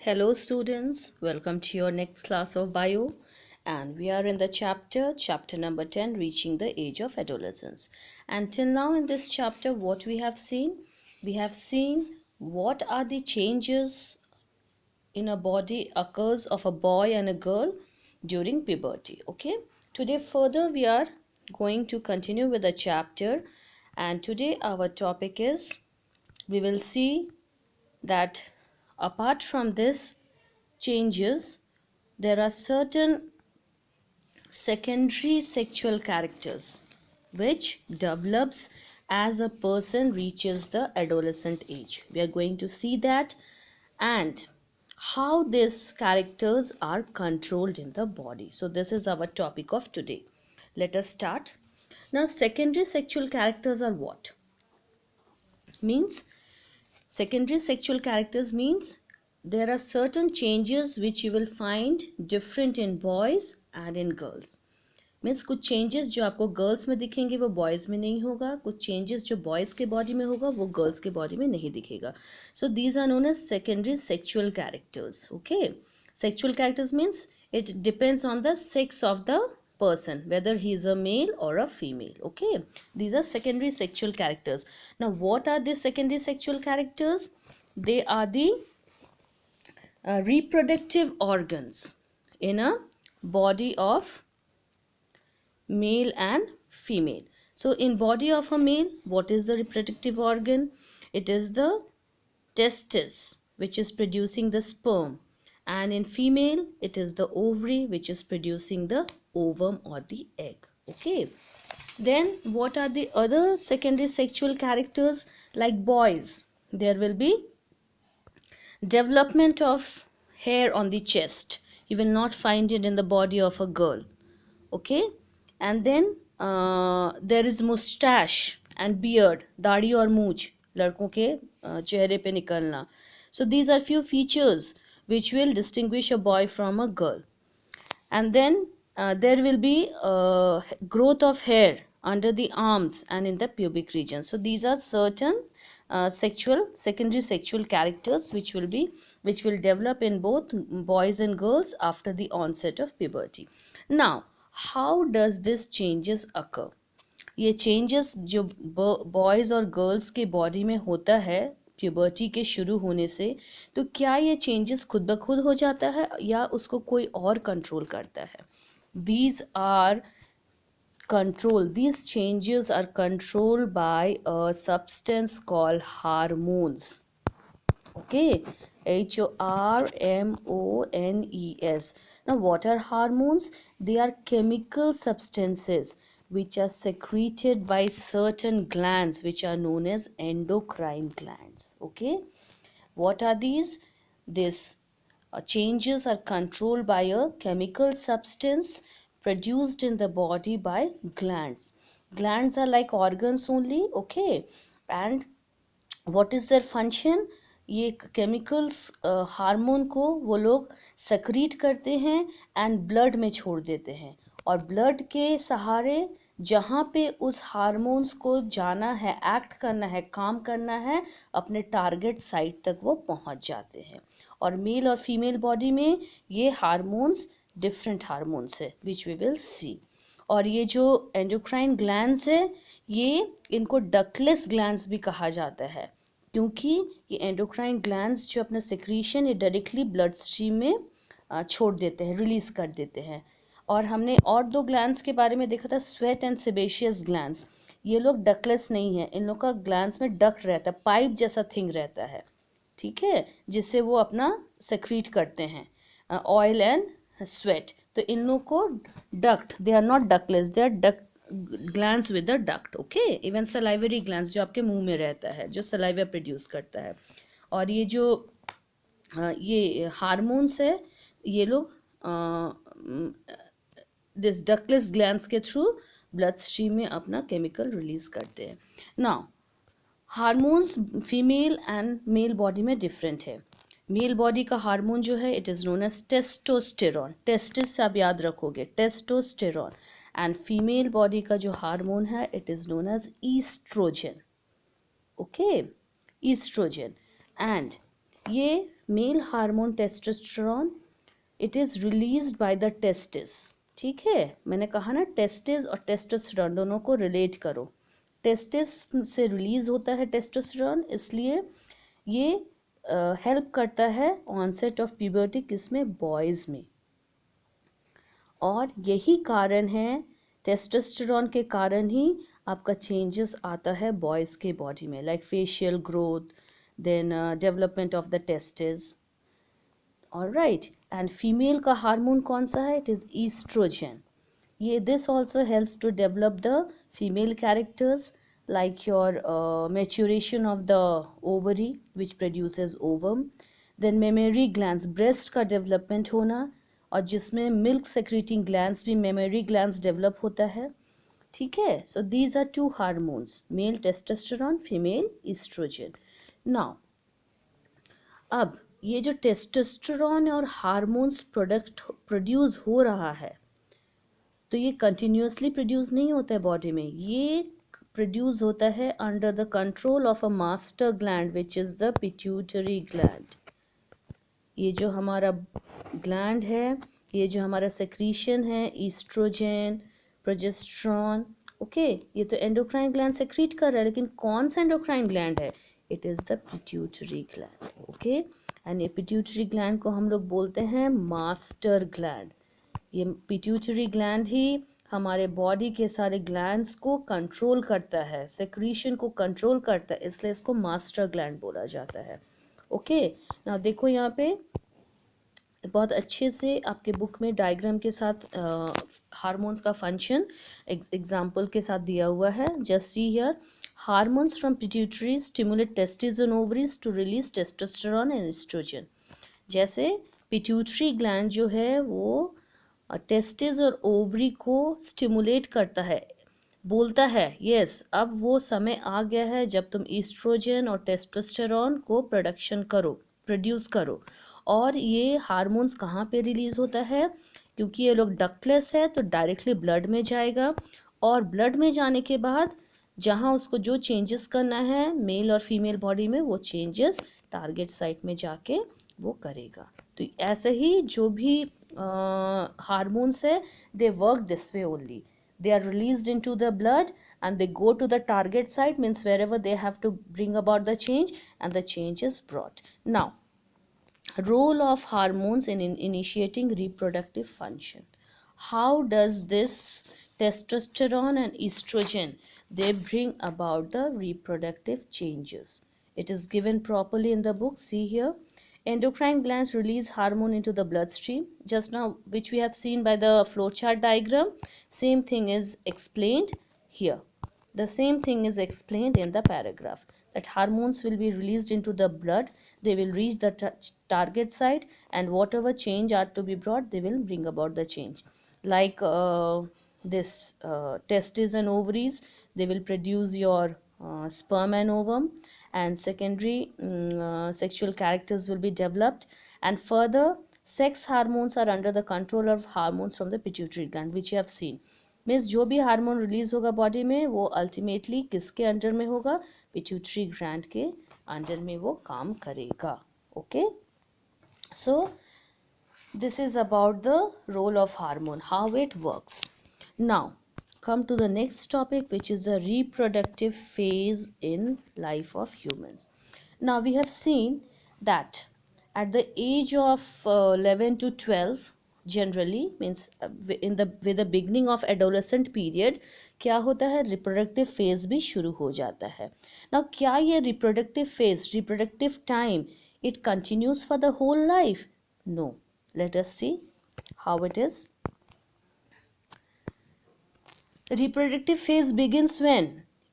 Hello students, welcome to your next class of bio, and we are in the chapter number 10, reaching the age of adolescence. And till now in this chapter what we have seen? We have seen what are the changes in a body occurs of a boy and a girl during puberty. Okay, today further we are going to continue with the chapter, and today our topic is we will see that apart from this changes, there are certain secondary sexual characters which develops as a person reaches the adolescent age. We are going to see that and how these characters are controlled in the body. So this is our topic of today. Let us start. Now secondary sexual characters are what? Means secondary sexual characters means there are certain changes which you will find different in boys and in girls. Means कुछ changes जो आपको girls में दिखेंगे वो boys में नहीं होगा, कुछ चेंजेस जो बॉयज़ के बॉडी में होगा वो गर्ल्स के बॉडी में नहीं दिखेगा. So these are known as secondary sexual characters. Okay, sexual characters means it depends on the sex of the person, whether he is a male or a female. Okay, these are secondary sexual characters. Now what are these secondary sexual characters? They are the reproductive organs in a body of male and female. So in body of a male, what is the reproductive organ? It is the testis, which is producing the sperm, and in female it is the ovary, which is producing the ovum or the egg. Okay, then what are the other secondary sexual characters? Like boys, there will be development of hair on the chest. You will not find it in the body of a girl. Okay, and then there is mustache and beard, दाढ़ी और मूछ लड़कों के चेहरे पे निकलना. So these are few features which will distinguish a boy from a girl. And then there will be growth of hair under the arms and in the pubic region. So these are certain secondary sexual characters which will develop in both boys and girls after the onset of puberty. Now how does this changes occur? ये changes जो boys और girls के body में होता है puberty के शुरू होने से, तो क्या ये चेंजेस खुद ब खुद हो जाता है या उसको कोई और कंट्रोल करता है? these are these changes are controlled by a substance called hormones. Okay, HORMONES. Now what are hormones? They are chemical substances which are secreted by certain glands which are known as endocrine glands. Okay, what are these? These changes are controlled by a chemical substance produced in the body by glands. Glands are like organs only. Okay, and what is their function? ये chemicals hormone को वो लोग secrete करते हैं and blood में छोड़ देते हैं, और ब्लड के सहारे जहाँ पे उस हार्मोन्स को जाना है, एक्ट करना है, काम करना है, अपने टारगेट साइट तक वो पहुँच जाते हैं. और मेल और फीमेल बॉडी में ये हार्मोन्स डिफरेंट हार्मोन्स है विच वी विल सी. और ये जो एंडोक्राइन ग्लैंड्स है ये इनको डकलेस ग्लैंड्स भी कहा जाता है, क्योंकि ये एंडोक्राइन ग्लैंड्स जो अपना सेक्रीशन ये डायरेक्टली ब्लड स्ट्रीम में छोड़ देते हैं, रिलीज़ कर देते हैं. और हमने और दो ग्लैंड्स के बारे में देखा था, स्वेट एंड सेबेशियस ग्लैंड्स. ये लोग डकलेस नहीं है, इन लोग का ग्लैंड्स में डक्ट रहता है, पाइप जैसा थिंग रहता है. ठीक है, जिससे वो अपना सेक्रीट करते हैं ऑयल एंड स्वेट. तो इन लोग को duct, they are not ductless, they are duct glands with the duct. Okay, even salivary glands जो आपके मुंह में रहता है, जो सलाइवा प्रोड्यूस करता है. और ये जो ये हार्मोन्स है ये लोग दिस डकलेस ग्लैंड्स के थ्रू ब्लड स्ट्रीम में अपना केमिकल रिलीज करते हैं. Now hormones female and male body में डिफरेंट है. मेल बॉडी का हार्मोन जो है it is known as testosterone. Testis से आप याद रखोगे, टेस्टोस्टेरॉन. एंड फीमेल बॉडी का जो हार्मोन है it is known as oestrogen. Okay, oestrogen. And ये male hormone testosterone, it is released by the testis. ठीक है, मैंने कहा ना टेस्टिस और टेस्टोस्टेरोन दोनों को रिलेट करो। टेस्टिस से रिलीज होता है टेस्टोस्टेरोन, इसलिए ये हेल्प करता है ऑनसेट ऑफ प्यूबर्टी किसमें, बॉयज़ में। और यही कारण है, टेस्टोस्टेरोन के कारण ही आपका चेंजेस आता है बॉयज़ के बॉडी में, like facial growth, then development of the testis. Alright, and female का हार्मोन कौन सा है, इट इज़ ईस्ट्रोजन। ये this also helps to develop the female characters, like your maturation of the ovary which produces ovum, then mammary glands, breast का development होना, और जिसमें milk secreting glands भी mammary glands develop होता है। ठीक है, so these are two hormones, male testosterone, female estrogen. Now अब ये जो टेस्टोस्टेरोन और हार्मोन्स प्रोडक्ट प्रोड्यूस हो रहा है, तो ये कंटिन्यूसली प्रोड्यूस नहीं होता है बॉडी में, ये प्रोड्यूस होता है under the control of a master gland which is the pituitary gland. ये जो हमारा ग्लैंड है, ये जो हमारा सेक्रीशन है, ईस्ट्रोजन, प्रोजेस्ट्रॉन, ओके, ये तो एंडोक्राइन ग्लैंड सेक्रीट कर रहा है, लेकिन कौन सा एंडोक्राइन ग्लैंड है, it is the pituitary gland. Okay, and ये पिट्यूटरी ग्लैंड को हम लोग बोलते हैं मास्टर ग्लैंड। ये पिट्यूटरी ग्लैंड ही हमारे बॉडी के सारे ग्लैंड्स को कंट्रोल करता है, सेक्रीशन को कंट्रोल करता है, इसलिए इसको मास्टर ग्लैंड बोला जाता है। ओके, ना देखो यहाँ पे बहुत अच्छे से आपके बुक में डायग्राम के साथ हार्मोन्स का फंक्शन एग्जाम्पल के साथ दिया हुआ है। Just see here, hormones from pituitary stimulate testis and ovaries to release testosterone and oestrogen. जैसे पिट्यूटरी ग्लैंड जो है वो टेस्टिस और ओवरी को स्टिमुलेट करता है, बोलता है यस अब वो समय आ गया है जब तुम ईस्ट्रोजन और टेस्टोस्टेरोन को प्रोड्यूस करो। और ये हार्मोन्स कहाँ पे रिलीज होता है, क्योंकि ये लोग डक्टलेस है तो डायरेक्टली ब्लड में जाएगा, और ब्लड में जाने के बाद जहाँ उसको जो चेंजेस करना है मेल और फीमेल बॉडी में, वो चेंजेस टारगेट साइट में जाके वो करेगा। तो ऐसे ही जो भी हार्मोन्स है, they work this way only, they are released into the blood and they go to the target site, means wherever they have to bring about the change, and the change is brought. Now role of hormones in initiating reproductive function. How does this testosterone and estrogen, they bring about the reproductive changes? It is given properly in the book. See here, endocrine glands release hormone into the bloodstream, just now which we have seen by the flowchart diagram. Same thing is explained here. The same thing is explained in the paragraph, that hormones will be released into the blood, they will reach the target site, and whatever change are to be brought, they will bring about the change. Like this testes and ovaries, they will produce your sperm and ovum, and secondary sexual characters will be developed, and further sex hormones are under the control of hormones from the pituitary gland, which you have seen. Means जो भी hormone release होगा body में, वो ultimately किसके under में होगा, pituitary gland के under में वो काम करेगा। Okay, so this is about the role of hormone, how it works. Now come to the next topic, which is the reproductive phase in life of humans. Now we have seen that at the age of 11 to 12, generally means with the beginning of adolescent period, क्या होता है, reproductive phase भी शुरू हो जाता है। Now क्या ये reproductive phase, reproductive time, it continues for the whole life? No. Let us see how it is. Reproductive phase begins when?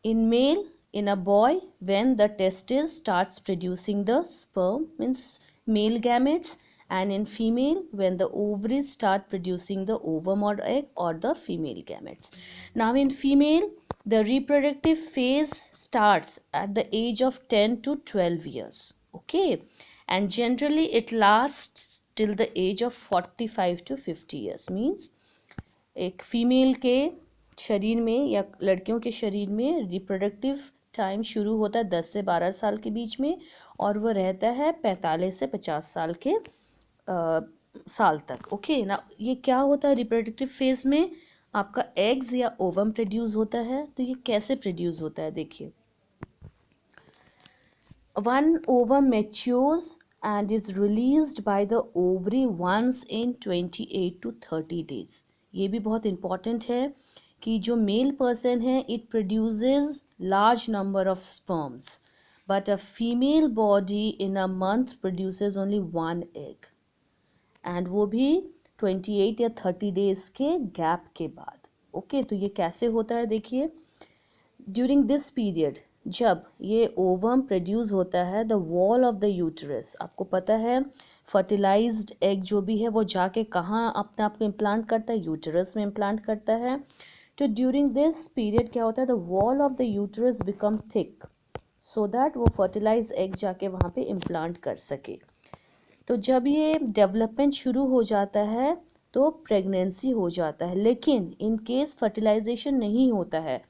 In male, in a boy, when the testis starts producing the sperm, means male gametes, and in female, when the ovaries start producing the ovum or egg or the female gametes. Now in female, the reproductive phase starts at the age of 10 to 12 years. Okay, and generally it lasts till the age of 45 to 50 years. Means एक female के शरीर में या लड़कियों के शरीर में reproductive time शुरू होता है 10 से 12 साल के बीच में और वो रहता है 45 से 50 साल के साल तक। ओके ना, ये क्या होता है रिप्रोडक्टिव फेज में? आपका एग्स या ओवम प्रोड्यूस होता है। तो ये कैसे प्रोड्यूस होता है देखिए, one ovum matures and is released by the ovary once in 28 to 30 days। ये भी बहुत important है कि जो मेल पर्सन है it produces large number of sperms but a female body in a month produces only one egg and वो भी 28 या 30 days के गैप के बाद। ओके तो ये कैसे होता है देखिए, ड्यूरिंग दिस पीरियड जब ये ओवम प्रोड्यूस होता है the wall of the uterus, आपको पता है फर्टिलाइज्ड एग जो भी है वो जाके कहाँ अपने आप को इम्प्लांट करता है, यूटरस में इम्प्लांट करता है। तो ड्यूरिंग दिस पीरियड क्या होता है, the wall of the uterus become thick so that वो फर्टिलाइज एग जाके वहाँ पे इम्प्लांट कर सके। तो जब ये डेवलपमेंट शुरू हो जाता है तो प्रेगनेंसी हो जाता है, लेकिन इन केस फर्टिलाइजेशन नहीं होता है,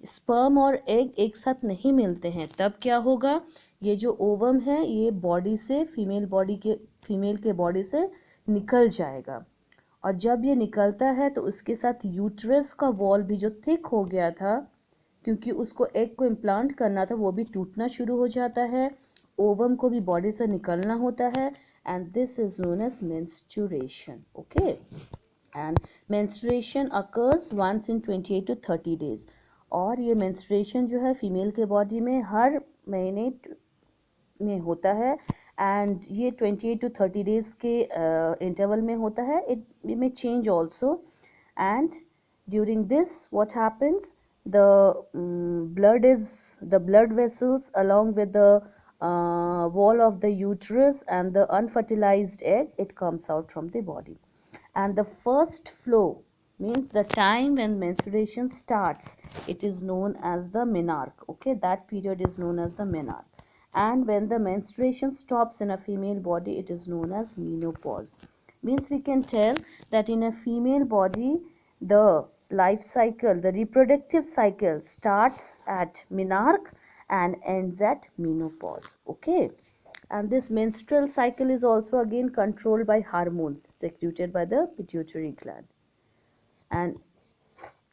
स्पर्म और एग एक साथ नहीं मिलते हैं, तब क्या होगा, ये जो ओवम है ये बॉडी से फीमेल के बॉडी से निकल जाएगा और जब ये निकलता है तो उसके साथ यूट्रस का वॉल भी जो थिक हो गया था क्योंकि उसको एग को इम्प्लांट करना था वो भी टूटना शुरू हो जाता है, ओवम को भी बॉडी से निकलना होता है and this is known as menstruation. Okay and menstruation occurs once in 28 to 30 days और ये मेंस्ट्रुएशन जो है फीमेल के बॉडी में हर महीने में होता है एंड ये 28 to 30 days के इंटरवल में होता है। It may change also and during this what happens, the blood vessels along with the wall of the uterus and the unfertilized egg, it comes out from the body and the first flow means the time when menstruation starts, it is known as the menarche. Okay, that period is known as the menarche and when the menstruation stops in a female body it is known as menopause। Means we can tell that in a female body the life cycle, the reproductive cycle starts at menarche and ends at menopause। Okay, and this menstrual cycle is also again controlled by hormones secreted by the pituitary gland and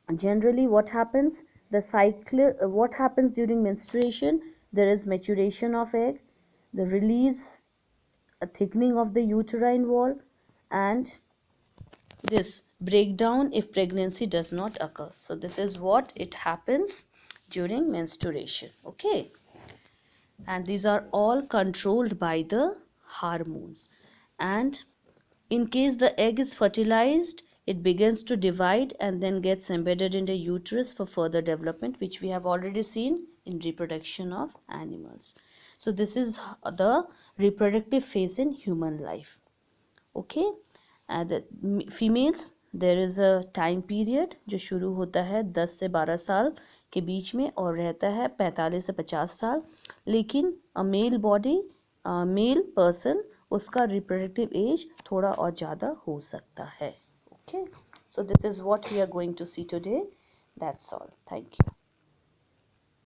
generally what happens, what happens during menstruation, there is maturation of egg, the release, a thickening of the uterine wall and this breakdown if pregnancy does not occur। So this is what it happens during menstruation। Okay, and these are all controlled by the hormones and in case the egg is fertilized it begins to divide and then gets embedded in the uterus for further development, which we have already seen in reproduction of animals। So this is the reproductive phase in human life। Okay, and females there is a time period जो शुरू होता है 10 से 12 साल के बीच में और रहता है 45 से 50 साल, लेकिन मेल बॉडी मेल पर्सन उसका रिप्रोडक्टिव एज थोड़ा और ज़्यादा हो सकता है। Okay, so this is what we are going to see today, that's all, thank you.